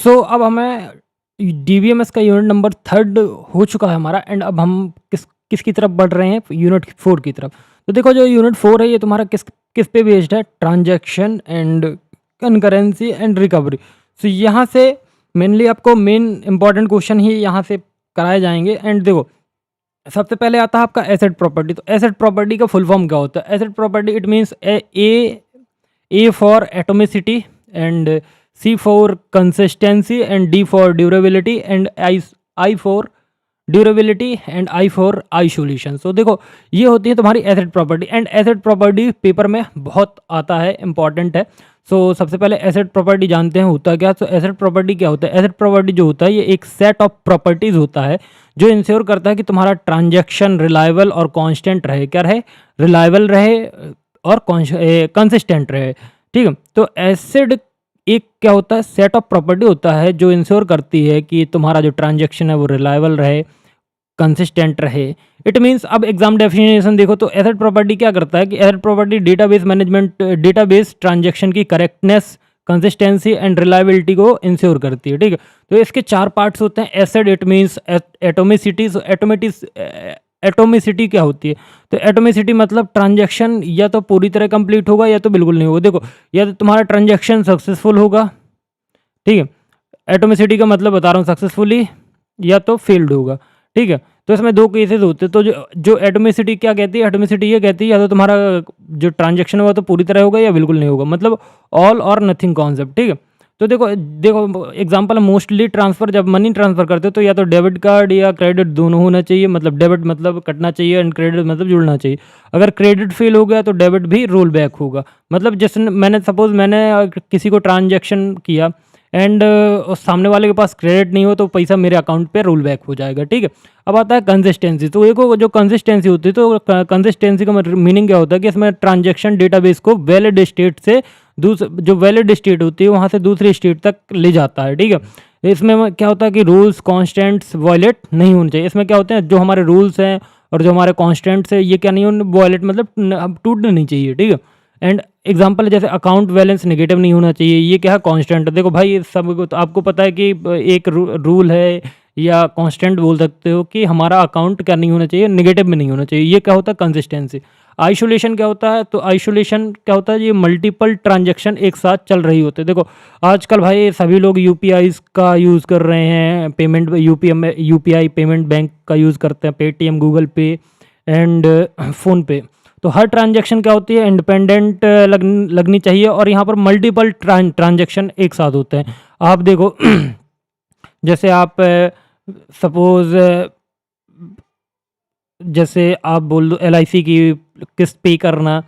अब हमें डीबीएमएस का यूनिट नंबर 3 हो चुका है हमारा एंड अब हम किसकी तरफ बढ़ रहे हैं? यूनिट 4 की तरफ। तो देखो जो यूनिट 4 है ये तुम्हारा किस किस पे बेस्ड है? Transaction and concurrency and recovery. यहाँ से मेनली आपको मेन इम्पोर्टेंट क्वेश्चन ही यहाँ से कराए जाएँगे एंड देखो सबसे पहले आता है आपका एसेट प्रॉपर्टी। तो एसेट प्रॉपर्टी का फुल फॉर्म क्या होता है? Asset property it means A for atomicity and C for consistency and D for durability and I for durability and I for isolation. So देखो ये होती है तुम्हारी asset property and asset property paper में बहुत आता है, इंपॉर्टेंट है। सबसे पहले एसेट प्रॉपर्टी जानते हैं होता क्या। एसेट प्रॉपर्टी क्या होता है? एसेट प्रॉपर्टी जो होता है ये एक सेट ऑफ प्रॉपर्टीज होता है जो इंश्योर करता है कि तुम्हारा ट्रांजैक्शन रिलायबल और कांस्टेंट रहे। क्या रहे? रिलायबल रहे और कंसिस्टेंट रहे। ठीक है, तो एसेट एक क्या होता है? सेट ऑफ प्रॉपर्टी होता है जो इंश्योर करती है कि तुम्हारा जो ट्रांजैक्शन है वो रिलायबल रहे, कंसिस्टेंट रहे। इट मीन्स अब एग्जाम डेफिनेशन देखो तो एसेट प्रॉपर्टी क्या करता है कि asset property database management, database transaction की करेक्टनेस, कंसिस्टेंसी एंड रिलायबिलिटी को इंश्योर करती है। ठीक है, तो इसके 4 पार्ट्स होते हैं। Asset it means atomicity. Atomicity क्या होती है? तो एटोमिसिटी मतलब ट्रांजैक्शन या तो पूरी तरह कंप्लीट होगा या तो बिल्कुल नहीं होगा। देखो या तो तुम्हारा ट्रांजैक्शन सक्सेसफुल होगा, ठीक है, एटोमिसिटी का मतलब बता रहा हूँ सक्सेसफुली, या तो फेल्ड होगा। ठीक है, तो इसमें 2 केसेस होते हैं। तो जो एटोमिसिटी क्या कहती है? एटोमिसिटी ये कहती है या तो तुम्हारा जो ट्रांजैक्शन होगा तो पूरी तरह होगा या बिल्कुल नहीं होगा, मतलब ऑल और नथिंग कॉन्सेप्ट। ठीक है, तो देखो देखो एग्जांपल मोस्टली ट्रांसफ़र, जब मनी ट्रांसफ़र करते हो तो या तो डेबिट कार्ड या क्रेडिट दोनों होना चाहिए। मतलब डेबिट मतलब कटना चाहिए एंड क्रेडिट मतलब जुड़ना चाहिए। अगर क्रेडिट फेल हो गया तो डेबिट भी रोल बैक होगा। मतलब जैसे मैंने किसी को ट्रांजैक्शन किया एंड सामने वाले के पास क्रेडिट नहीं हो तो पैसा मेरे अकाउंट पे रोल बैक हो जाएगा। ठीक है, अब आता है कंसिस्टेंसी। तो एक जो कंसिस्टेंसी होती है, तो कंसिस्टेंसी का मीनिंग क्या होता है कि इसमें ट्रांजैक्शन डेटाबेस को वैलिड स्टेट से जो वैलिड स्टेट होती है वहाँ से दूसरी स्टेट तक ले जाता है। ठीक है, इसमें क्या होता है कि रूल्स कॉन्स्टेंट्स वायलेट नहीं होने चाहिए। इसमें क्या होते हैं, जो हमारे रूल्स हैं और जो हमारे कॉन्स्टेंट्स है ये क्या नहीं होने, वायलेट मतलब टूटने नहीं चाहिए। ठीक है, एंड एग्जाम्पल जैसे अकाउंट बैलेंस नेगेटिव नहीं होना चाहिए, ये क्या है? कांस्टेंट। देखो भाई ये सब तो आपको पता है कि एक रूल है या कांस्टेंट बोल सकते हो कि हमारा अकाउंट क्या नहीं होना चाहिए, नेगेटिव में नहीं होना चाहिए। ये क्या होता है? कंसिस्टेंसी। आइसोलेशन क्या होता है? तो आइसोलेशन क्या होता है? ये मल्टीपल ट्रांजैक्शन एक साथ चल रही होते हैं। देखो आजकल भाई सभी लोग यूपीआई का यूज़ कर रहे हैं, पेमेंट यूपीआई पेमेंट बैंक का यूज़ करते हैं, पेटीएम, गूगल पे एंड फ़ोनपे। तो हर ट्रांजैक्शन क्या होती है? इंडिपेंडेंट लगनी चाहिए और यहाँ पर मल्टीपल ट्रांजैक्शन एक साथ होते हैं। आप देखो जैसे आप सपोज जैसे आप बोल दो एलआईसी की किस्त पे करना,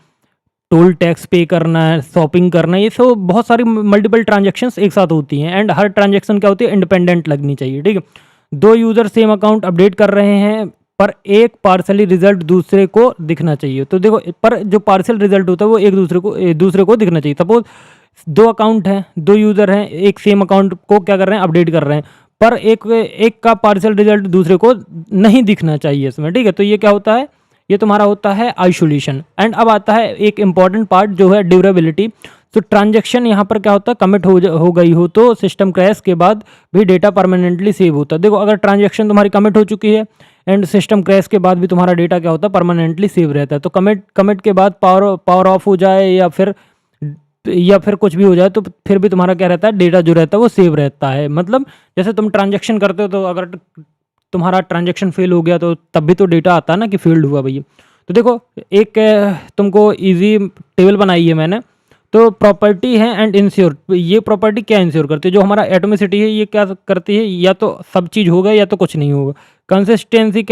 टोल टैक्स पे करना है, शॉपिंग करना, ये सब बहुत सारी मल्टीपल ट्रांजैक्शंस एक साथ होती हैं एंड हर ट्रांजैक्शन क्या होती है? इंडिपेंडेंट लगनी चाहिए। ठीक है, 2 यूज़र सेम अकाउंट अपडेट कर रहे हैं पर एक पार्सली रिजल्ट दूसरे को दिखना चाहिए। तो देखो पर जो पार्सल रिजल्ट होता है वो एक दूसरे को दिखना चाहिए। सपोज 2 अकाउंट हैं, 2 यूज़र हैं, एक सेम अकाउंट को क्या कर रहे हैं? अपडेट कर रहे हैं, पर एक का पार्सल रिजल्ट दूसरे को नहीं दिखना चाहिए इसमें। ठीक है, तो ये क्या होता है? ये तुम्हारा होता है आइसोलेशन। एंड अब आता है एक इंपॉर्टेंट पार्ट जो है ड्यूरेबिलिटी। तो ट्रांजैक्शन यहाँ पर क्या होता है? कमिट हो गई हो तो सिस्टम क्रैश के बाद भी डेटा परमानेंटली सेव होता है। देखो अगर ट्रांजैक्शन तुम्हारी कमिट हो चुकी है एंड सिस्टम क्रैश के बाद भी तुम्हारा डेटा क्या होता है? परमानेंटली सेव रहता है। तो कमिट के बाद पावर ऑफ हो जाए या फिर कुछ भी हो जाए तो फिर भी तुम्हारा क्या रहता है? डेटा जो रहता है वो सेव रहता है। मतलब जैसे तुम ट्रांजैक्शन करते हो तो अगर तुम्हारा ट्रांजैक्शन फेल हो गया तो तब भी तो डेटा आता है ना कि फेल्ड हुआ भैया। तो देखो एक तुमको इजी टेबल बनाई है मैंने। तो प्रॉपर्टी है एंड इंश्योर। ये प्रॉपर्टी क्या इंश्योर करती है? जो हमारा एटोमिसिटी है ये क्या करती है? या तो सब चीज़ होगा या तो कुछ नहीं होगा। कंसिस्टेंसी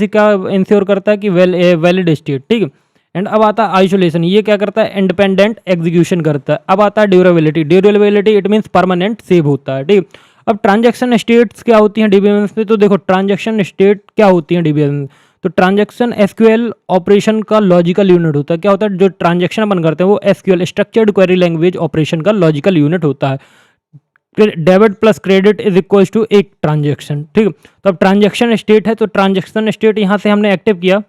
क्या इंश्योर करता है कि वैलिड स्टेट। ठीक है, एंड अब आता है आइसोलेशन। ये क्या करता है? इंडिपेंडेंट एग्जीक्यूशन करता है। अब आता है durability. Durability it means permanent save होता है। ठीक है, अब ट्रांजैक्शन स्टेट्स क्या होती हैं डीबीएमएस में? तो देखो ट्रांजैक्शन स्टेट क्या होती हैं डीबीएमएस में? तो ट्रांजैक्शन एसक्यूएल ऑपरेशन का लॉजिकल यूनिट होता है। क्या होता है? जो ट्रांजैक्शन अपन करते हैं वो SQL structured query language operation का लॉजिकल यूनिट होता है। Debit plus credit is equals to एक ट्रांजैक्शन। ठीक है, तो अब ट्रांजैक्शन स्टेट है तो ट्रांजैक्शन स्टेट यहाँ से हमने एक्टिव किया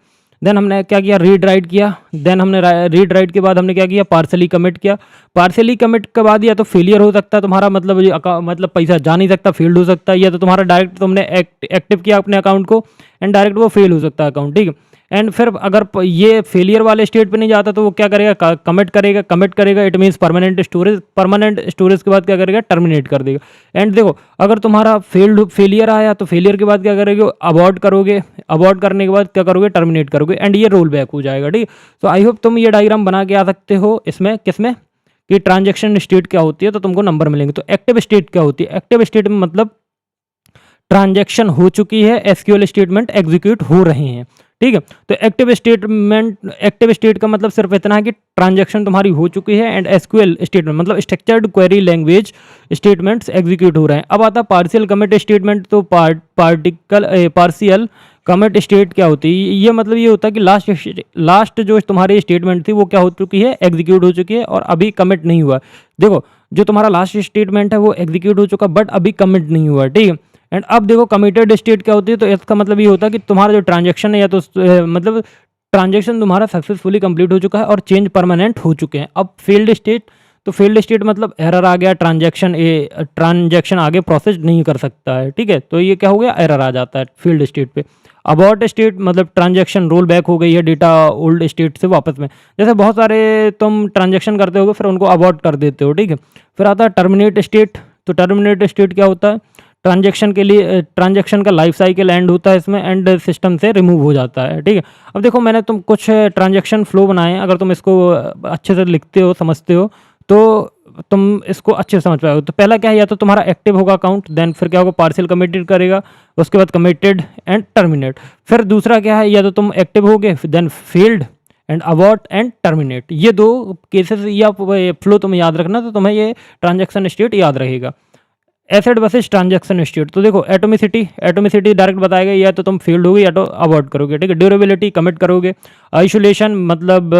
देन हमने क्या किया, रीड राइट किया। देन हमने रीड राइट के बाद हमने क्या किया, पार्सली कमिट किया। पार्सली कमिट के बाद या तो फेलियर हो सकता है तुम्हारा, मतलब ये मतलब पैसा जा नहीं सकता, फेल्ड हो सकता है, या तो तुम्हारा डायरेक्ट तुमने एक्टिव किया अपने अकाउंट को एंड डायरेक्ट वो फेल हो सकता है अकाउंट, ठीक है। एंड फिर अगर ये फेलियर वाले स्टेट पे नहीं जाता तो वो क्या करेगा, कमिट करेगा, इट मीन्स परमानेंट स्टोरेज के बाद क्या करेगा, टर्मिनेट कर देगा। एंड देखो अगर तुम्हारा फेलियर आया तो फेलियर के बाद क्या करोगे, अबॉर्ट करोगे, अबॉर्ट करने के बाद क्या करोगे, टर्मिनेट करोगे एंड ये रोल बैक हो जाएगा, ठीक है। तो आई होप तुम ये डायग्राम बना के आ सकते हो इसमें, किसमें कि ट्रांजेक्शन स्टेट क्या होती है, तो तुमको नंबर मिलेंगे। तो एक्टिव स्टेट क्या होती है, एक्टिव स्टेट में मतलब ट्रांजैक्शन हो चुकी है, एसक्यूएल स्टेटमेंट एग्जीक्यूट हो रहे हैं, ठीक है। तो एक्टिव स्टेट का मतलब सिर्फ इतना है कि ट्रांजैक्शन तुम्हारी हो चुकी है एंड एसक्यूएल स्टेटमेंट मतलब structured query language statements execute हो रहे हैं। अब आता है पार्शियल कमिट स्टेटमेंट। तो पार्शियल कमिट स्टेट क्या होती है, ये मतलब ये होता है कि लास्ट जो तुम्हारी स्टेटमेंट थी वो क्या हो चुकी है, एग्जीक्यूट हो चुकी है और अभी कमिट नहीं हुआ। देखो जो तुम्हारा लास्ट स्टेटमेंट है वो एग्जीक्यूट हो चुका बट अभी कमिट नहीं हुआ, ठीक है। एंड अब देखो कमिटेड स्टेट क्या होती है, तो इसका मतलब ये होता है कि तुम्हारा जो ट्रांजैक्शन है या तो मतलब ट्रांजैक्शन तुम्हारा सक्सेसफुली कंप्लीट हो चुका है और चेंज परमानेंट हो चुके हैं। अब फेल्ड स्टेट, तो फेल्ड स्टेट मतलब एरर आ गया, ट्रांजैक्शन आगे प्रोसेस नहीं कर सकता है, ठीक है। तो ये क्या हो गया, एरर आ जाता है फील्ड स्टेट पे। अबॉर्ट स्टेट मतलब ट्रांजैक्शन रोल बैक हो गई है डेटा ओल्ड स्टेट से वापस में। जैसे बहुत सारे तुम ट्रांजैक्शन करते होगे फिर उनको अबॉर्ट कर देते हो, ठीक है। फिर आता है टर्मिनेट स्टेट। तो टर्मिनेट स्टेट क्या होता है, ट्रांजैक्शन के लिए ट्रांजैक्शन का लाइफ साइकिल एंड होता है इसमें एंड सिस्टम से रिमूव हो जाता है, ठीक है। अब देखो मैंने तुम कुछ ट्रांजैक्शन फ्लो बनाए हैं, अगर तुम इसको अच्छे से लिखते हो समझते हो तो तुम इसको अच्छे से समझ पाओगे। तो पहला क्या है, या तो तुम्हारा एक्टिव होगा अकाउंट, देन फिर क्या होगा, पार्शियल कमिटेड करेगा, उसके बाद कमिटेड एंड टर्मिनेट। फिर दूसरा क्या है, या तो तुम एक्टिव होगे then failed and abort and terminate. ये दो केसेस या फ्लो तुम याद रखना, तो तुम्हें ये ट्रांजैक्शन स्टेट याद रहेगा। Asset versus transaction state. तो देखो एटोमिसिटी डायरेक्ट बताएगा, या तो तुम फेल्ड होगे या तो अबॉर्ट करोगे, ठीक है। ड्यूरेबिलिटी कमिट करोगे। आइसोलेशन मतलब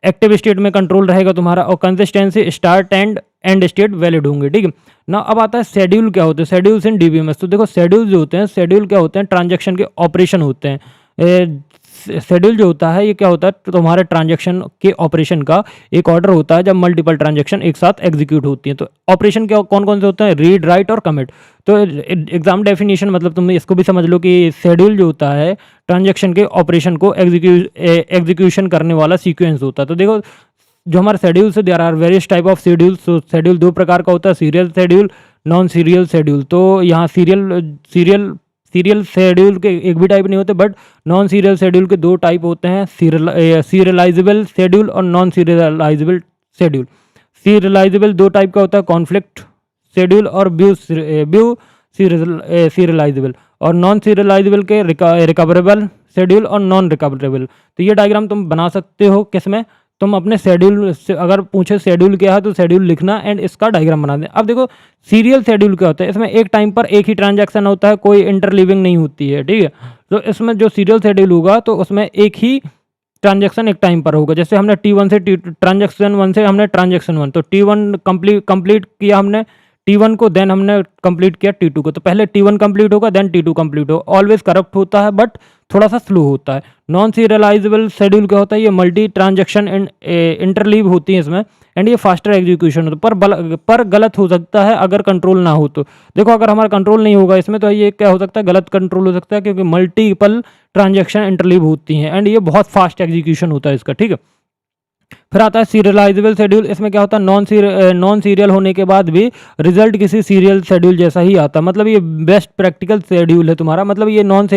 एक्टिव स्टेट में कंट्रोल रहेगा तुम्हारा, और consistency start and and state valid होंगे, ठीक है ना। अब आता है शेड्यूल क्या होते हैं, शेड्यूल्स इन डीबीएमएस। तो देखो शेड्यूल जो होते हैं, शेड्यूल क्या होते हैं, ट्रांजैक्शन के ऑपरेशन होते हैं। शेड्यूल जो होता है ये क्या होता है, तो तुम्हारे ट्रांजैक्शन के ऑपरेशन का एक ऑर्डर होता है जब मल्टीपल ट्रांजैक्शन एक साथ एग्जीक्यूट होती हैं। तो ऑपरेशन क्या कौन कौन से होते हैं, रीड राइट और कमिट। तो एग्जाम डेफिनेशन मतलब तुम इसको भी समझ लो कि शेड्यूल जो होता है ट्रांजैक्शन के ऑपरेशन को एग्जीक्यूशन करने वाला सीक्वेंस होता है। तो देखो जो हमारे शेड्यूल से there are various type of schedules. तो शेड्यूल दो प्रकार का होता है, serial schedule, non serial schedule. तो यहाँ सीरियल शेड्यूल के एक भी टाइप नहीं होते, बट नॉन सीरियल शेड्यूल के दो टाइप होते हैं, सीरियलाइजेबल शेड्यूल और नॉन सीरियलाइजेबल शेड्यूल। सीरियलाइजेबल दो टाइप का होता है, कॉन्फ्लिक्ट शेड्यूल और व्यू सीरियलाइजेबल, और नॉन सीरियलाइजेबल के रिकवरेबल शेड्यूल और नॉन रिकवरेबल। तो ये डायग्राम तुम बना सकते हो किसमें, तुम अपने शेड्यूल से अगर पूछे शेड्यूल क्या है तो शेड्यूल लिखना एंड इसका डायग्राम बना दें। अब देखो सीरियल शेड्यूल क्या होता है, इसमें एक टाइम पर एक ही ट्रांजैक्शन होता है, कोई इंटरलीविंग नहीं होती है, ठीक है। तो इसमें जो सीरियल शेड्यूल होगा तो उसमें एक ही ट्रांजैक्शन एक टाइम पर होगा। जैसे हमने T1 से ट्रांजैक्शन 1 से हमने ट्रांजैक्शन 1, तो T1 कंप्लीट किया हमने T1 को, देन हमने कंप्लीट किया T2 को। तो पहले T1 कंप्लीट होगा देन T2 कंप्लीट होगा। ऑलवेज करप्ट होता है बट थोड़ा सा स्लो होता है। नॉन सीरियलाइजेबल शेड्यूल क्या होता है, ये मल्टी ट्रांजैक्शन इंटरलीव होती है इसमें एंड ये फास्टर एग्जीक्यूशन होता है, पर गलत हो सकता है अगर कंट्रोल ना हो। तो देखो अगर हमारा कंट्रोल नहीं होगा इसमें तो ये क्या हो सकता है, गलत कंट्रोल हो सकता है, क्योंकि मल्टीपल ट्रांजैक्शन इंटरलीव होती हैं एंड ये बहुत फास्ट एग्जीक्यूशन होता है इसका, ठीक है। फिर आता है सीरियलाइजेबल शेड्यूल। इसमें क्या होता है, नॉन सीरियल होने के बाद भी रिजल्ट किसी सीरियल शेड्यूल जैसा ही आता है। मतलब ये बेस्ट प्रैक्टिकल शेड्यूल है तुम्हारा, मतलब ये नॉन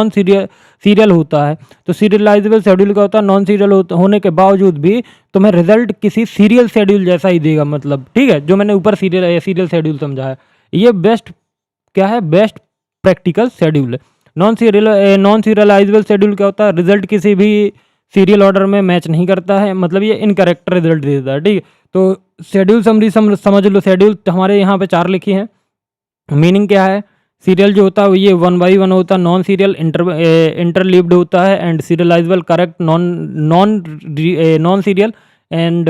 सीरियल होता है। तो सीरियलाइजेबल शेड्यूल क्या होता है, नॉन सीरियल होने के बावजूद भी तुम्हें रिजल्ट किसी सीरियल शेड्यूल जैसा ही देगा, मतलब ठीक है। जो मैंने ऊपर सीरियल शेड्यूल समझा है, ये बेस्ट क्या है, बेस्ट प्रैक्टिकल शेड्यूल है। नॉन सीरियलाइजेबल शेड्यूल क्या होता है, रिजल्ट किसी भी सीरियल ऑर्डर में मैच नहीं करता है, मतलब ये इनकरेक्ट रिजल्ट देता है, ठीक है। तो शेड्यूल समरी समझ लो। शेड्यूल हमारे यहाँ पे 4 लिखी हैं। मीनिंग क्या है, सीरियल जो होता है ये 1 by 1 होता है, नॉन सीरियल इंटरलीव्ड होता है and serialisable correct non serial and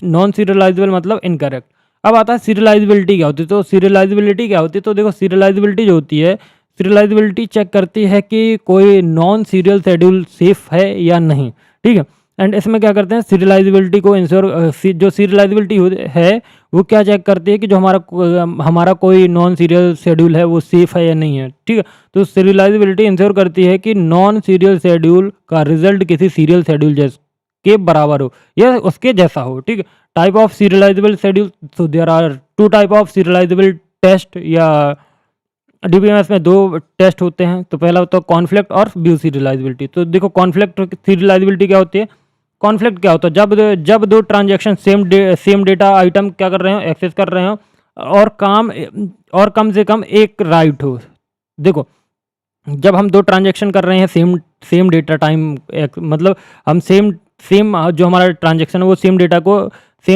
non serialisable मतलब इनकरेक्ट। अब आता है सीरियलाइजेबिलिटी क्या होती है। तो सीरियलाइजेबिलिटी क्या होती है, तो देखो सीरियलाइजेबिलिटी जो होती है, सीरियलाइजेबिलिटी चेक करती है कि कोई नॉन सीरियल शेड्यूल सेफ है या नहीं, ठीक है। एंड इसमें क्या करते हैं, सीरियलाइजेबिलिटी को इंश्योर जो सीरियलाइजेबिलिटी है वो क्या चेक करती है कि जो हमारा कोई नॉन सीरियल शेड्यूल है वो सेफ है या नहीं है, ठीक है। तो सीरियलाइजेबिलिटी इंश्योर करती है कि नॉन सीरियल शेड्यूल का रिजल्ट किसी सीरियल शेड्यूल के बराबर हो या उसके जैसा हो, ठीक है। Type of serializable schedule, so there are 2 type of serializable test या डीबीएमएस में 2 टेस्ट होते हैं। तो पहला होता है कॉन्फ्लिक्ट और व्यू सीरियलाइजेबिलिटी। तो देखो कॉन्फ्लिक्ट सीरियलाइजेबिलिटी क्या होती है, कॉन्फ्लिक्ट क्या होता है, जब 2 ट्रांजैक्शन सेम डेटा आइटम क्या कर रहे हो, एक्सेस कर रहे हो और कम से कम एक राइट हो। देखो जब हम 2 ट्रांजैक्शन कर रहे हैं सेम डेटा टाइम, मतलब हम सेम जो हमारा ट्रांजैक्शन है वो सेम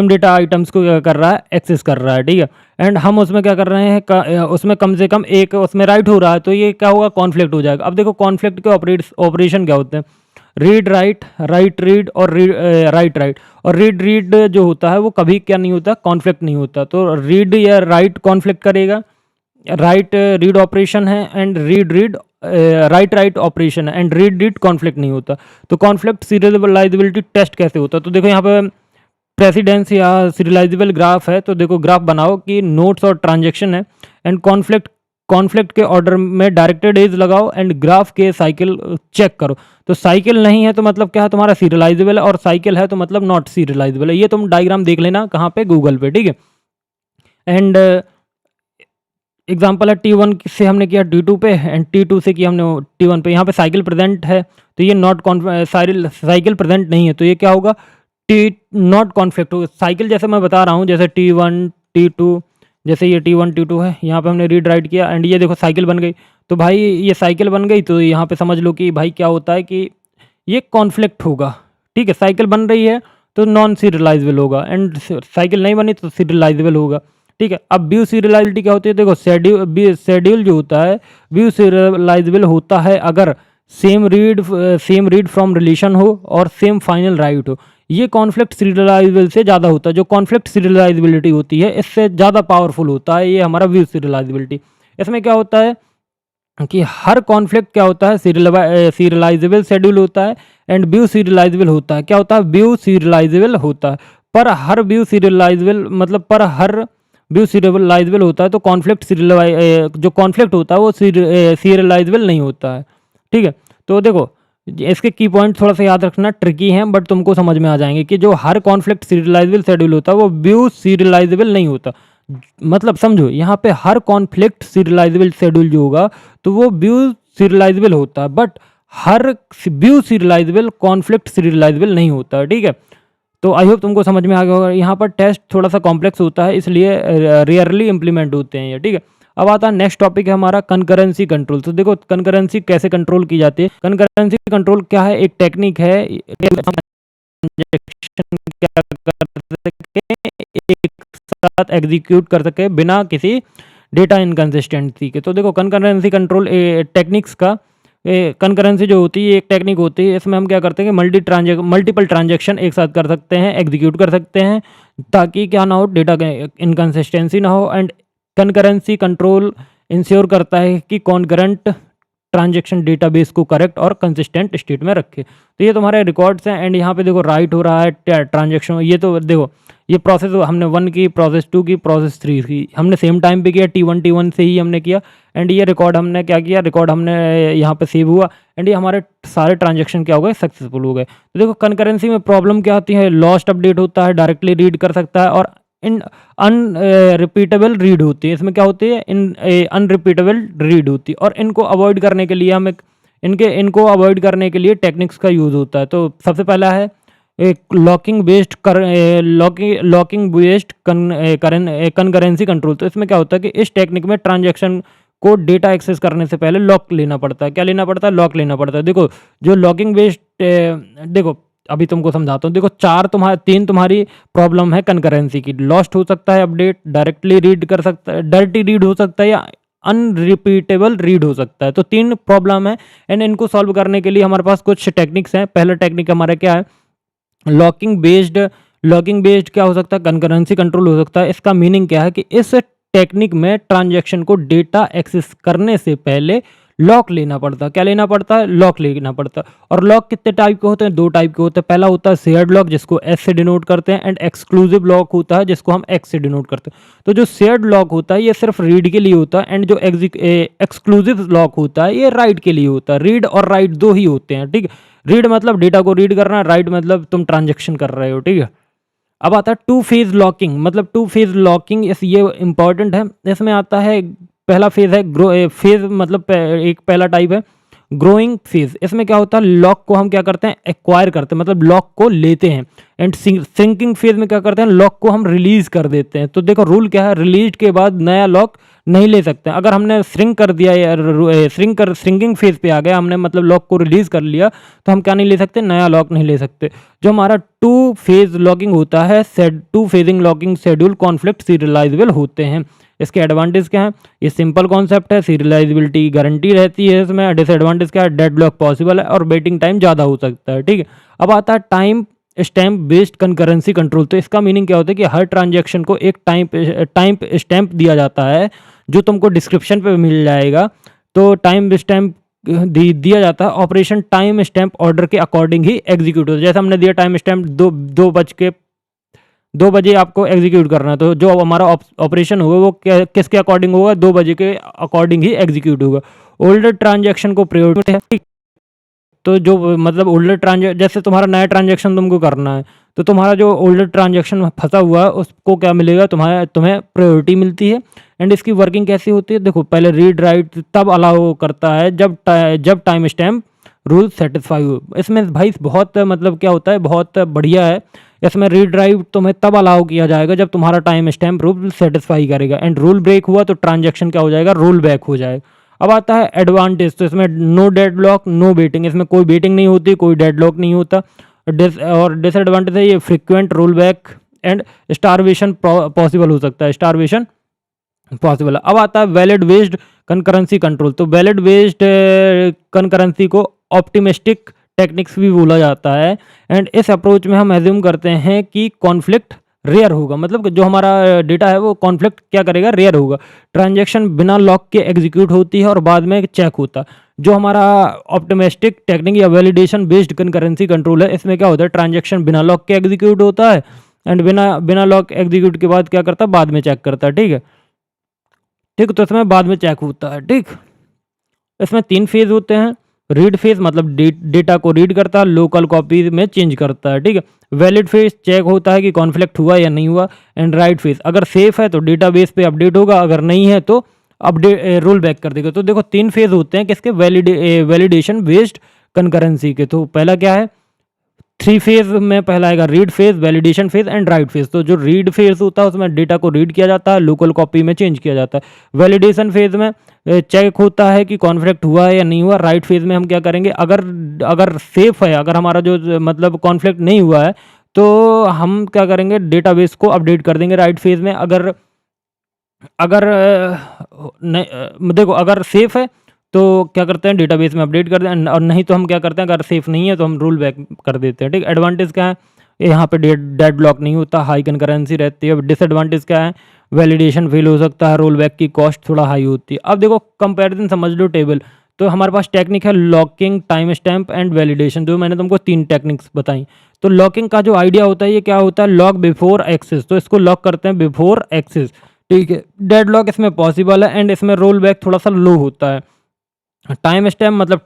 डेटा आइटम्स को क्या कर रहा है, एक्सेस कर रहा है, ठीक है। एंड हम उसमें क्या कर रहे हैं, उसमें कम से कम एक उसमें राइट हो रहा है, तो ये क्या होगा, कॉन्फ्लिक्ट हो जाएगा। अब देखो कॉन्फ्लिक्ट के ऑपरेशन क्या होते हैं, रीड राइट, राइट रीड और राइट राइट। और रीड जो होता है वो कभी क्या नहीं होता, कॉन्फ्लिक्ट नहीं होता। तो रीड या राइट कॉन्फ्लिक्ट करेगा, राइट रीड ऑपरेशन है एंड रीड राइट ऑपरेशन है एंड रीड कॉन्फ्लिक्ट नहीं होता। तो कॉन्फ्लिक्ट सीरियलाइजेबिलिटी टेस्ट कैसे होता है, तो देखो यहाँ पे प्रेसिडेंस या सीरियलाइजेबल ग्राफ है। तो देखो ग्राफ बनाओ कि नोट्स और ट्रांजैक्शन है एंड कॉन्फ्लिक्ट के ऑर्डर में डायरेक्टेड एज लगाओ एंड ग्राफ के साइकिल चेक करो। तो साइकिल नहीं है तो मतलब क्या है, तुम्हारा सीरियलाइजेबल है, और साइकिल है तो मतलब नॉट सीरियलाइजेबल है। ये तुम डायग्राम देख लेना कहाँ पे, गूगल पे, ठीक है। एंड एग्जाम्पल है T1 से हमने किया T2 पे एंड T2 से किया हमने T1 पे। यहाँ पे साइकिल प्रेजेंट है तो ये साइकिल प्रेजेंट नहीं है, तो ये क्या होगा, नॉट कॉन्फ्लिक्ट होगा। साइकिल जैसे मैं बता रहा हूँ, जैसे T1 T2, जैसे ये T1 T2 है, यहाँ पे हमने रीड राइट किया एंड ये देखो साइकिल बन गई। तो भाई ये साइकिल बन गई तो यहाँ पे समझ लो कि भाई क्या होता है कि ये कॉन्फ्लिक्ट होगा, ठीक है। साइकिल बन रही है तो नॉन सीरियलाइजेबल होगा एंड साइकिल नहीं बनी तो सीरियलाइजेबल होगा, ठीक है। अब व्यू सीरियलाइजेबिलिटी क्या होती है, देखो शेड्यूल जो होता है व्यू सीरियलाइजेबल होता है अगर सेम रीड फ्रॉम रिलेशन हो और सेम फाइनल राइट हो। ये कॉन्फ्लिक्ट सीरियलाइजेबल से ज़्यादा होता है। जो कॉन्फ्लिक्ट सीरियलाइजेबिलिटी होती है इससे ज़्यादा पावरफुल होता है ये हमारा व्यू सीरियलाइजेबिलिटी। इसमें क्या होता है कि हर कॉन्फ्लिक्ट क्या होता है, सीरियलाइजेबल शेड्यूल होता है एंड व्यू सीरियलाइजेबल होता है। क्या होता है, व्यू सीरियलाइजेबल होता है, पर हर व्यू सीरियलाइजेबल होता है तो जो कॉन्फ्लिक्ट होता है वो सीरियलाइजेबल नहीं होता है, ठीक है। तो देखो इसके की पॉइंट थोड़ा सा याद रखना, ट्रिकी हैं बट तुमको समझ में आ जाएंगे कि जो हर कॉन्फ्लिक्ट सीरियलाइजेबल शेड्यूल होता है वो व्यू सीरियलाइजेबल नहीं होता। मतलब समझो यहाँ पे हर कॉन्फ्लिक्ट सीरियलाइजेबल शेड्यूल जो होगा तो वो व्यू सीरियलाइजेबल होता है, but her view serialisable conflict serialisable नहीं होता है, ठीक है। तो आई होप तुमको समझ में आ गया होगा। यहाँ पर टेस्ट थोड़ा सा कॉम्प्लेक्स होता है इसलिए रेयरली इंप्लीमेंट होते हैं ये, ठीक है। अब आता है नेक्स्ट टॉपिक है हमारा कंकरेंसी कंट्रोल। तो देखो कंकरेंसी कैसे कंट्रोल की जाती है। कंकरेंसी कंट्रोल क्या है, एक टेक्निक है क्या कर सके, एक साथ एग्जीक्यूट कर सके बिना किसी डेटा इनकन्सिस्टेंसी के। तो देखो कंकरेंसी कंट्रोल टेक्निक्स का कंकरेंसी जो होती है एक टेक्निक होती है, इसमें हम क्या करते हैं कि मल्टीपल ट्रांजेक्शन एक साथ कर सकते हैं, एग्जीक्यूट कर सकते हैं ताकि क्या ना हो, डेटा इनकन्सिस्टेंसी ना हो। एंड कंकरेंसी कंट्रोल इंश्योर करता है कि कॉन्करेंट ट्रांजेक्शन डेटाबेस को करेक्ट और कंसिस्टेंट स्टेट में रखे। तो ये तुम्हारे रिकॉर्ड्स हैं एंड यहाँ पे देखो राइट हो रहा है ट्रांजेक्शन। ये तो देखो ये प्रोसेस हमने 1 की, प्रोसेस 2 की, प्रोसेस 3 की, हमने सेम टाइम पे किया, T1 से ही हमने किया एंड ये रिकॉर्ड हमने क्या किया, रिकॉर्ड हमने यहाँ पे सेव हुआ एंड ये हमारे सारे ट्रांजेक्शन क्या हो गए, सक्सेसफुल हो गए। तो देखो कंकरेंसी में प्रॉब्लम क्या आती है, लॉस्ट अपडेट होता है, डायरेक्टली रीड कर सकता है और इन अनरिपीटेबल रीड होती है। इसमें क्या होती है, अनरिपीटेबल रीड होती है और इनको अवॉइड करने के लिए हमें इनको अवॉइड करने के लिए टेक्निक्स का यूज़ होता है। तो सबसे पहला है एक लॉकिंग बेस्ड कंकरेंसी कंट्रोल। तो इसमें क्या होता है कि इस टेक्निक में ट्रांजैक्शन को डेटा एक्सेस करने से पहले लॉक लेना पड़ता है। क्या लेना पड़ता है, लॉक लेना पड़ता है। देखो जो लॉकिंग बेस्ड, देखो अभी तुमको समझाता हूँ। देखो 3 तुम्हारी प्रॉब्लम है कंकरेंसी की, लॉस्ट हो सकता है अपडेट, डायरेक्टली रीड कर सकता है, डायरेक्टली रीड हो सकता है या अनरिपीटेबल रीड हो सकता है। तो 3 प्रॉब्लम है एंड इनको सॉल्व करने के लिए हमारे पास कुछ टेक्निक्स हैं। पहला टेक्निक हमारा क्या है, लॉकिंग बेस्ड क्या हो सकता है, कंकरेंसी कंट्रोल हो सकता है। इसका मीनिंग क्या है कि इस टेक्निक में ट्रांजैक्शन को डेटा एक्सेस करने से पहले लॉक लेना पड़ता। क्या लेना पड़ता है? लॉक लेना पड़ता। और लॉक कितने टाइप के होते हैं? 2 टाइप के होते हैं। पहला होता है शेयर्ड लॉक, जिसको एस से डिनोट करते हैं, एंड एक्सक्लूसिव लॉक होता है, जिसको हम एक्स से डिनोट करते हैं। तो जो शेयर्ड लॉक होता है ये सिर्फ रीड के लिए होता है, एंड जो एक्सक्लूसिव लॉक होता है ये राइट के लिए होता है। रीड और राइट 2 ही होते हैं, ठीक है। रीड मतलब डेटा को रीड करना, राइट मतलब तुम ट्रांजेक्शन कर रहे हो, ठीक है। अब आता है 2 फेज लॉकिंग। मतलब 2 फेज लॉकिंग ये इंपॉर्टेंट है। इसमें आता है पहला फेज है फेज मतलब एक पहला टाइप है ग्रोइंग फेज। इसमें क्या होता है? लॉक को हम क्या करते हैं? एक्वायर करते हैं, मतलब लॉक को लेते हैं। एंड सिंकिंग फेज में क्या करते हैं? लॉक को हम रिलीज कर देते हैं। तो देखो रूल क्या है, रिलीज के बाद नया लॉक नहीं ले सकते। अगर हमने श्रिंक कर दिया या श्रिंकिंग फेज पे आ गया, हमने मतलब लॉक को रिलीज कर लिया, तो हम क्या नहीं ले सकते? नया लॉक नहीं ले सकते। जो हमारा 2 फेज लॉकिंग होता है, 2 phasing locking schedule conflict serialisable होते हैं। इसके एडवांटेज क्या है? ये सिंपल कॉन्सेप्ट है, सीरियलाइजेबिलिटी गारंटी रहती है इसमें। डिसएडवांटेज क्या है? डेड लॉक पॉसिबल है और वेटिंग टाइम ज़्यादा हो सकता है, ठीक है। अब आता है time stamp based concurrency control. तो इसका मीनिंग क्या होता है कि हर ट्रांजेक्शन को एक टाइम स्टैम्प दिया जाता है, जो तुमको डिस्क्रिप्शन पे मिल जाएगा। तो टाइम स्टैम्प दिया जाता है, ऑपरेशन टाइम स्टैम्प ऑर्डर के अकॉर्डिंग ही एग्जीक्यूट होता है। जैसे हमने दिया टाइम स्टैम्प 2 बजे आपको एग्जीक्यूट करना है, तो जो हमारा ऑपरेशन होगा वो किसके अकॉर्डिंग होगा? 2 बजे के अकॉर्डिंग ही एग्जीक्यूट होगा। ओल्डर ट्रांजेक्शन को प्रायोरिटी है। तो जो मतलब ओल्डर ट्रांजेक्शन, जैसे तुम्हारा नया ट्रांजेक्शन तुमको करना है, तो तुम्हारा जो ओल्डर ट्रांजेक्शन फंसा हुआ है उसको क्या मिलेगा? तुम्हें प्रायोरिटी मिलती है। एंड इसकी वर्किंग कैसी होती है? देखो, पहले रीड राइट तब अलाउ करता है जब टाइम स्टैम्प रूल सेटिस्फाई हो। इसमें भाई बहुत मतलब क्या होता है, बहुत बढ़िया है। इसमें रीड राइट तुम्हें तब अलाउ किया जाएगा जब तुम्हारा टाइम स्टैम्प रूल सेटिस्फाई करेगा। एंड रूल ब्रेक हुआ तो ट्रांजेक्शन क्या हो जाएगा? रोल बैक हो जाएगा। अब आता है एडवांटेज। तो इसमें no dead lock, no waiting. इसमें कोई बेटिंग नहीं होती, कोई डेड लॉक नहीं होता। और डिसएडवांटेज है ये frequent roll back and starvation possible हो सकता है, स्टारवेशन पॉसिबल है। अब आता है वैलिड बेस्ड कंकरेंसी कंट्रोल। तो वैलिड बेस्ड कंकरेंसी को ऑप्टिमिस्टिक टेक्निक्स भी बोला जाता है। एंड इस अप्रोच में हम एज्यूम करते हैं कि कॉन्फ्लिक्ट रेयर होगा, मतलब जो हमारा डेटा है वो कॉन्फ्लिक्ट क्या करेगा? रेयर होगा। ट्रांजैक्शन बिना लॉक के एग्जीक्यूट होती है और बाद में चेक होता है। जो हमारा ऑप्टिमिस्टिक टेक्निक या वैलिडेशन बेस्ड कंकरेंसी कंट्रोल है, इसमें क्या होता है? ट्रांजैक्शन बिना लॉक के एग्जीक्यूट होता है, एंड बिना लॉक एग्जीक्यूट के बाद क्या करता है? बाद में चेक करता है, ठीक है। ठीक, तो इसमें बाद में चेक होता है, ठीक। इसमें 3 फेज होते हैं। रीड फेज मतलब डेटा को रीड करता है, लोकल कॉपी में चेंज करता है, ठीक है। वैलिड फेज चेक होता है कि कॉन्फ्लिक्ट हुआ या नहीं हुआ। एंड राइट फेज अगर सेफ है तो डेटाबेस पे अपडेट होगा, अगर नहीं है तो अपडेट रोल बैक कर देगा। तो देखो 3 फेज होते हैं किसके? वैलिडेशन बेस्ड कंकरेंसी के। तो पहला क्या है? 3 फेज में पहला आएगा read phase, validation phase and right phase. तो जो रीड फेज होता है उसमें डेटा को रीड किया जाता है, लोकल कॉपी में चेंज किया जाता है। वैलिडेशन फेज में चेक होता है कि कॉन्फ्लिक्ट हुआ है या नहीं हुआ। राइट फेज में हम क्या करेंगे? अगर सेफ है, अगर हमारा जो मतलब कॉन्फ्लिक्ट नहीं हुआ है, तो हम क्या करेंगे? डेटाबेस को अपडेट कर देंगे राइट फेज में। अगर अगर देखो अगर सेफ है तो क्या करते हैं? डेटाबेस में अपडेट कर दें। और नहीं तो हम क्या करते हैं? अगर सेफ नहीं है तो हम रोल बैक कर देते हैं, ठीक। एडवांटेज क्या है? यहाँ पे डेड ब्लॉक नहीं होता, हाई कंकरेंसी रहती है। डिसएडवांटेज क्या है? वैलिडेशन फेल हो सकता है, रोल बैक की कॉस्ट थोड़ा हाई होती है। अब देखो कंपैरिजन समझ लो टेबल। तो हमारे पास टेक्निक है locking, time stamp and validation, जो मैंने तुमको 3 टेक्निक्स बताई। तो लॉकिंग का जो आइडिया होता है ये क्या होता है? Lock before access. तो इसको लॉक करते हैं बिफोर एक्सेस, ठीक है। डेड लॉक इसमें पॉसिबल है, एंड इसमें रोल बैक थोड़ा सा लो होता है। टाइम स्टैम्प मतलब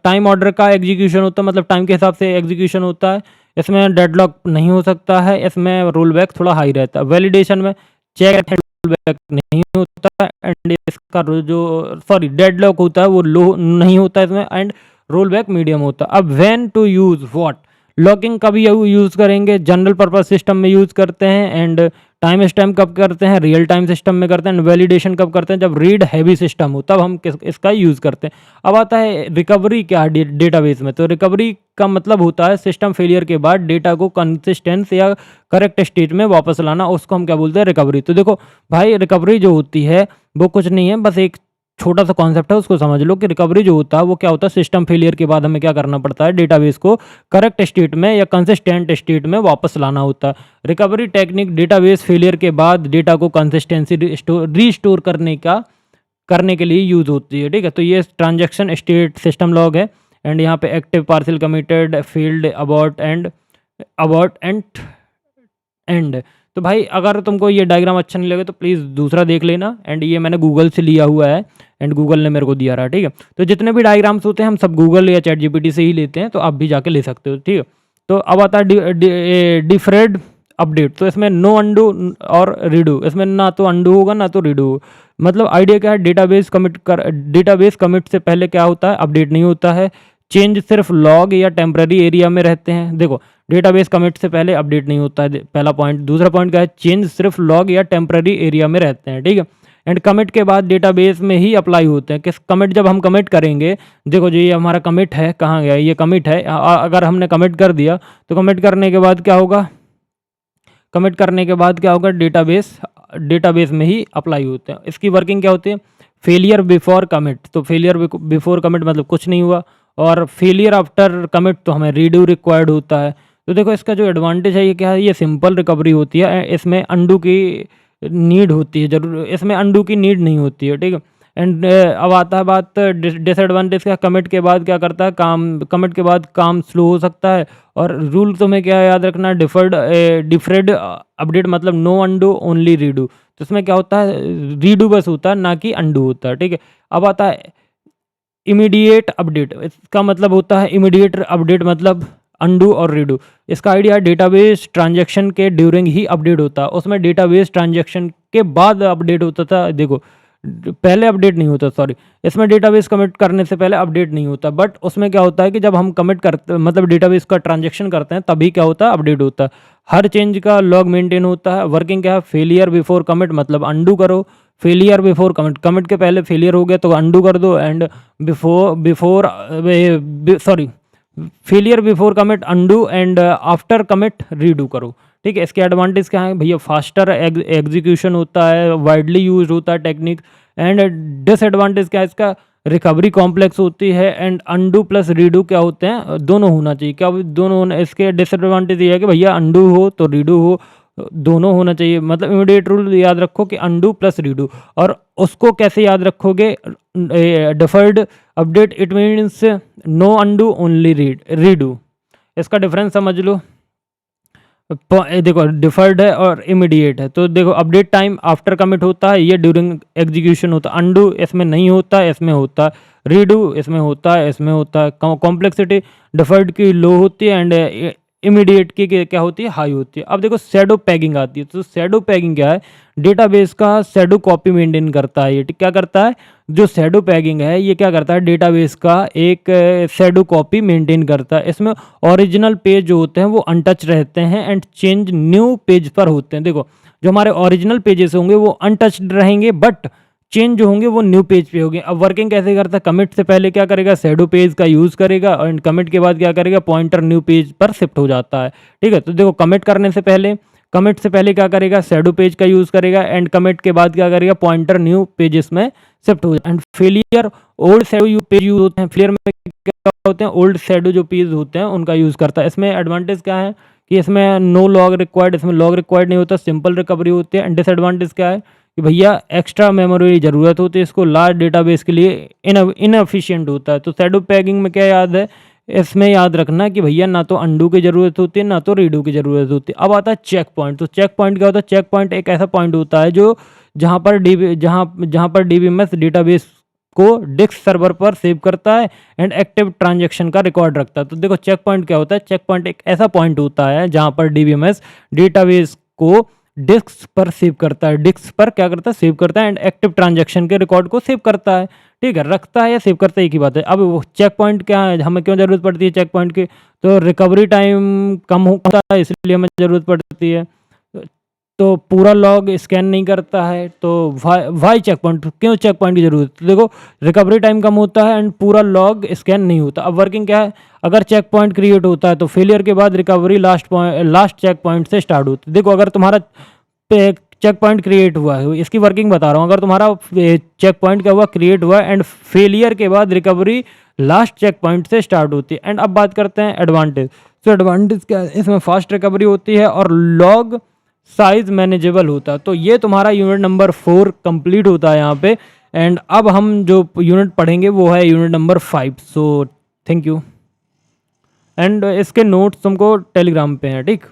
टाइम ऑर्डर का एग्जीक्यूशन होता है, मतलब टाइम के हिसाब से एग्जीक्यूशन होता है। इसमें डेडलॉक नहीं हो सकता है, इसमें रोल बैक थोड़ा हाई रहता है। वैलिडेशन में चेक रोल बैक नहीं होता है, एंड इसका डेडलॉक होता है वो लो नहीं होता है इसमें, एंड रोल बैक मीडियम होता है। अब when to use what? Locking कभी यूज़ करेंगे? जनरल पर्पस सिस्टम में यूज़ करते हैं। एंड टाइम स्टैम्प कब करते हैं? रियल टाइम सिस्टम में करते हैं। वैलिडेशन कब करते हैं? जब रीड हैवी सिस्टम हो तब हम इसका यूज़ करते हैं। अब आता है रिकवरी क्या है डेटाबेस में। तो रिकवरी का मतलब होता है सिस्टम फेलियर के बाद डेटा को कंसिस्टेंस या करेक्ट स्टेट में वापस लाना, उसको हम क्या बोलते हैं? रिकवरी। तो देखो भाई रिकवरी जो होती है वो कुछ नहीं है, बस एक छोटा सा कॉन्सेप्ट है, उसको समझ लो कि रिकवरी जो होता है वो क्या होता है, सिस्टम फेलियर के बाद हमें क्या करना पड़ता है, डेटाबेस को करेक्ट स्टेट में या कंसिस्टेंट स्टेट में वापस लाना होता है। रिकवरी टेक्निक डेटाबेस फेलियर के बाद डेटा को कंसिस्टेंसी रीस्टोर करने के लिए यूज़ होती है, ठीक है। तो ये ट्रांजैक्शन स्टेट सिस्टम लॉग है, एंड यहाँ पे active, partial committed, field, abort and and. तो भाई अगर तुमको ये डायग्राम अच्छा नहीं लगे तो प्लीज़ दूसरा देख लेना, एंड ये मैंने गूगल से लिया हुआ है एंड गूगल ने मेरे को दिया रहा, ठीक है। तो जितने भी डायग्राम्स होते हैं हम सब गूगल या चैट जीपीटी से ही लेते हैं, तो आप भी जाके ले सकते हो, ठीक है। तो अब आता है डिफरेड अपडेट। तो इसमें नो अंडू और रीडू, इसमें ना तो अंडू होगा ना तो रीडू। मतलब आइडिया क्या है, डेटाबेस कमिट से पहले क्या होता है, अपडेट नहीं होता है। चेंज सिर्फ लॉग या टेम्पररी एरिया में रहते हैं। देखो डेटाबेस कमिट से पहले अपडेट नहीं होता है, पहला पॉइंट। दूसरा पॉइंट क्या है, चेंज सिर्फ लॉग या टेम्पररी एरिया में रहते हैं, ठीक है। एंड कमिट के बाद डेटाबेस में ही अप्लाई होते हैं। किस कमिट, जब हम कमिट करेंगे, देखो जी ये हमारा कमिट है, कहाँ गया ये कमिट है, अगर हमने कमिट कर दिया तो कमिट करने के बाद क्या होगा, कमिट करने के बाद क्या होगा, डेटाबेस में ही अप्लाई होते हैं। इसकी वर्किंग क्या होती है, फेलियर बिफोर कमिट। तो फेलियर बिफोर कमिट मतलब कुछ नहीं हुआ, और फेलियर आफ्टर कमिट तो हमें रीडू रिक्वायर्ड होता है। तो देखो इसका जो एडवांटेज है ये क्या है, ये सिंपल रिकवरी होती है, इसमें अंडू की नीड होती है, जरूर इसमें अंडू की नीड नहीं होती है, ठीक है। एंड अब आता है बात डिसएडवांटेज का, कमिट के बाद क्या करता है काम, कमिट के बाद काम स्लो हो सकता है। और रूल तुम्हें क्या याद रखना, डिफरेड अपडेट मतलब नो अंडू ओनली रीडू। तो इसमें क्या होता है, रीडू बस होता है, ना कि अंडू होता है, ठीक है। अब आता है इमीडिएट अपडेट। इसका मतलब होता है इमीडिएट अपडेट मतलब अंडू और रीडू। इसका आइडिया डेटाबेस ट्रांजैक्शन के ड्यूरिंग ही अपडेट होता है, उसमें डेटाबेस ट्रांजैक्शन के बाद अपडेट होता था। देखो पहले अपडेट नहीं होता, सॉरी, इसमें डेटाबेस कमिट करने से पहले अपडेट नहीं होता, बट उसमें क्या होता है कि जब हम कमिट करते मतलब डेटाबेस का ट्रांजैक्शन करते हैं तभी क्या होता है, अपडेट होता है। हर चेंज का लॉग मेंटेन होता है। वर्किंग क्या है, फेलियर बिफोर कमिट मतलब अंडू करो, फेलियर बिफोर कमिट, कमिट के पहले फेलियर हो गया तो अंडू कर दो, and failure before commit undo, and after commit redo करो, ठीक है। इसके एडवांटेज क्या है भैया, फास्टर एग्जीक्यूशन होता है, वाइडली यूज होता है टेक्निक। एंड डिसएडवांटेज क्या है इसका, रिकवरी कॉम्प्लेक्स होती है, एंड अंडू प्लस रीडू क्या होते हैं, दोनों होना चाहिए। क्या दोनों होना, इसके डिसएडवांटेज ये है कि भैया अंडू हो तो रीडू हो, दोनों होना चाहिए। मतलब इमीडिएट रूल याद रखो कि अंडू प्लस रीडू, और उसको कैसे याद रखोगे, deferred update it means no undo only redo. इसका डिफरेंस समझ लो। देखो डिफर्ड है और इमीडिएट है, तो देखो अपडेट टाइम आफ्टर कमिट होता है, ये ड्यूरिंग एग्जीक्यूशन होता है। अंडू इसमें नहीं होता, इसमें होता है। रीडू इसमें होता है, इसमें होता है। कॉम्प्लेक्सिटी डिफर्ड की लो होती है, एंड इमीडिएट की क्या होती है, हाई होती है। अब देखो शैडो पैगिंग आती है। तो शैडो पैगिंग क्या है, डेटाबेस का शैडो कॉपी मेंटेन करता है। ये क्या करता है, जो शैडो पैगिंग है ये क्या करता है, डेटाबेस का एक शैडो कॉपी मेंटेन करता है। इसमें ओरिजिनल पेज जो होते हैं वो अनटच रहते हैं, एंड चेंज न्यू पेज पर होते हैं। देखो जो हमारे ओरिजिनल पेजेस होंगे वो अनटच्ड रहेंगे, बट चेंज जो होंगे वो न्यू पेज पे होंगे। अब वर्किंग कैसे करता है, कमिट से पहले क्या करेगा, शैडो पेज का यूज़ करेगा, एंड कमिट के बाद क्या करेगा, पॉइंटर न्यू पेज पर शिफ्ट हो जाता है, ठीक है। तो देखो कमिट से पहले क्या करेगा, शैडो पेज का यूज़ करेगा, एंड कमिट के बाद क्या करेगा, पॉइंटर न्यू पेजेस में शिफ्ट हो जाए। And failure old shadow page use होते हैं। फेलियर में क्या होते हैं, ओल्ड शैडो जो पेज होते हैं उनका यूज़ करता है। इसमें एडवांटेज क्या है कि इसमें नो लॉग रिक्वायर्ड, इसमें लॉग रिक्वायर्ड नहीं होता, सिंपल रिकवरी होती है। एंड डिसएडवांटेज क्या है कि भैया एक्स्ट्रा मेमोरी की ज़रूरत होती है, इसको लार्ज डेटाबेस के लिए इनएफिशिएंट होता है। तो शैडो पैगिंग में क्या याद है, इसमें याद रखना कि भैया ना तो अंडू की ज़रूरत होती है ना तो रीडू की ज़रूरत होती है। अब आता है चेक पॉइंट। तो चेक पॉइंट क्या होता है, चेक पॉइंट एक ऐसा पॉइंट होता है जो जहाँ पर डीबीएमएस डेटाबेस को डिस्क सर्वर पर सेव करता है, एंड एक्टिव ट्रांजैक्शन का रिकॉर्ड रखता है। तो देखो चेक पॉइंट क्या होता है, चेक पॉइंट एक ऐसा पॉइंट होता है जहाँ पर डीबीएमएस डेटाबेस को डिस्क पर सेव करता है, डिस्क पर क्या करता है, सेव करता है, एंड एक्टिव ट्रांजैक्शन के रिकॉर्ड को सेव करता है, ठीक है। रखता है या सेव करता है एक ही बात है। अब वो चेक पॉइंट क्या है, हमें क्यों ज़रूरत पड़ती है चेक पॉइंट की, तो रिकवरी टाइम कम होता है इसलिए हमें ज़रूरत पड़ती है। तो पूरा लॉग स्कैन नहीं करता है, तो वाई चेक पॉइंट, क्यों चेक पॉइंट की जरूरत, देखो रिकवरी टाइम कम होता है एंड पूरा लॉग स्कैन नहीं होता। अब वर्किंग क्या है, अगर चेक पॉइंट क्रिएट होता है तो फेलियर के बाद रिकवरी लास्ट चेक पॉइंट से स्टार्ट होती है। देखो अगर तुम्हारा चेक पॉइंट क्रिएट हुआ है, इसकी वर्किंग बता रहा हूँ। अगर तुम्हारा चेक पॉइंट क्या हुआ, क्रिएट हुआ एंड फेलियर के बाद रिकवरी लास्ट चेक पॉइंट से स्टार्ट होती है। एंड अब बात करते हैं एडवांटेज। तो एडवांटेज क्या है, इसमें फास्ट रिकवरी होती है और लॉग साइज मैनेजेबल होता है। तो ये तुम्हारा यूनिट नंबर 4 कंप्लीट होता है यहाँ पे। एंड अब हम जो यूनिट पढ़ेंगे वो है unit number 5। So thank you. And इसके नोट्स तुमको टेलीग्राम पे हैं, ठीक।